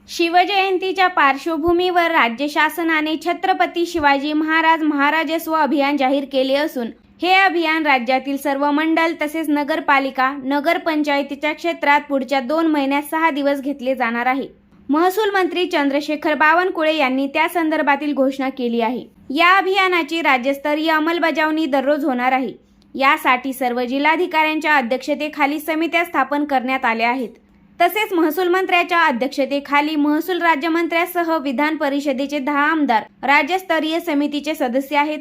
शिवजयंतीच्या पार्श्वभूमीवर राज्य शासनाने छत्रपती शिवाजी महाराज महाराजस्व अभियान जाहीर केले असून हे अभियान राज्यातील सर्व मंडल तसेच नगरपालिका नगरपंचायतीच्या क्षेत्रात पुढच्या 2 महिन्यात 6 दिवस घेतले जाणार आहे। महसूल मंत्री चंद्रशेखर बावनकुळे यांनी त्या संदर्भातील घोषणा केली आहे। या अभियानाची राज्यस्तरीय अंमलबजावणी दररोज होणार आहे। यासाठी सर्व जिल्हाधिकाऱ्यांच्या अध्यक्षतेखाली समित्या स्थापन करण्यात आल्या आहेत। तसेच महसूल मंत्र्याच्या अध्यक्षतेखाली महसूल राज्यमंत्र्यासह विधान परिषदेचे 10 आमदार राज्यस्तरीय समितीचे सदस्य आहेत।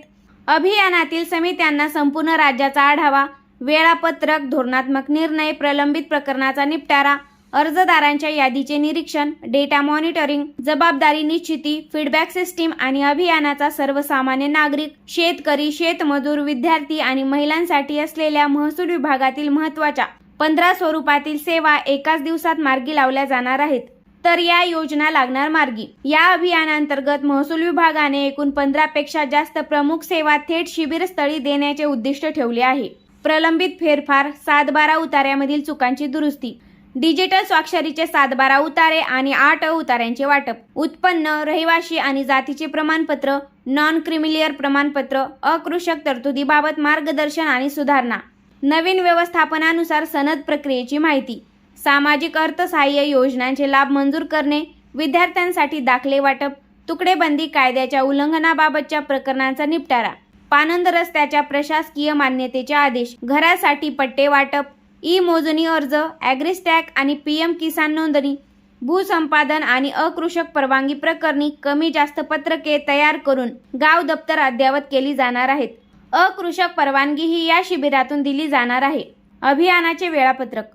अभियानातील समित्यांना संपूर्ण राज्याचा आढावा, वेळापत्रक, धोरणात्मक निर्णय, प्रलंबित प्रकरणाचा निपटारा, अर्जदारांच्या यादीचे निरीक्षण, डेटा मॉनिटरिंग, जबाबदारी निश्चिती, फीडबॅक सिस्टीम आणि अभियानाचा सर्वसामान्य नागरिक, शेतकरी, शेतमजूर, विद्यार्थी आणि महिलांसाठी असलेल्या महसूल विभागातील महत्त्वाच्या 15 स्वरूपातील सेवा एकाच दिवसात मार्गी लावल्या जाणार आहेत, तर या योजना लागणार मार्गी। या अभियानांतर्गत महसूल विभागाने एकूण 15 पेक्षा जास्त प्रमुख सेवा थेट शिबिरस्थळी देण्याचे उद्दिष्ट ठेवले आहे। प्रलंबित फेरफार, 7-12 उतार्यामधील चुकांची दुरुस्ती, डिजिटल स्वाक्षरीचे 7-12 उतारे आणि 8 उतार्यांचे वाटप, उत्पन्न, रहिवाशी आणि जातीचे प्रमाणपत्र, नॉन क्रिमिलियर प्रमाणपत्र, अकृषक तरतुदीबाबत मार्गदर्शन आणि सुधारणा, नवीन व्यवस्थापनानुसार सनद प्रक्रियेची माहिती, सामाजिक अर्थसहाय्य योजनांचे लाभ मंजूर करणे, विद्यार्थ्यांसाठी दाखले वाटप, तुकडेबंदी कायद्याच्या उल्लंघनाबाबतच्या प्रकरणांचा निपटारा, पानंद रस्त्याच्या प्रशासकीय मान्यतेचे आदेश, घरासाठी पट्टे वाटप, ई मोजणी अर्ज, ॲग्रिस्टॅग आणि PM किसान नोंदणी, भूसंपादन आणि अकृषक परवानगी प्रकरणी कमी जास्त पत्रके तयार करून गाव दप्तर अद्ययावत केली जाणार आहेत। अकृषक परवानगी ही या शिबिरातून दिली जाणार आहे। अभियानाचे वेळापत्रक: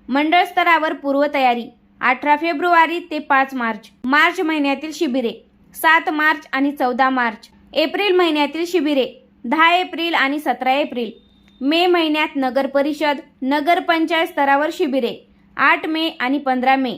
मंडळ स्तरावर पूर्वतयारी 18 फेब्रुवारी ते 5 मार्च, मार्च महिन्यातील शिबिरे 7 मार्च आणि 14 मार्च, एप्रिल महिन्यातील शिबिरे 10 एप्रिल आणि 17 एप्रिल, मे महिन्यात नगर परिषद नगरपंचायत स्तरावर शिबिरे 8 मे आणि 15 मे,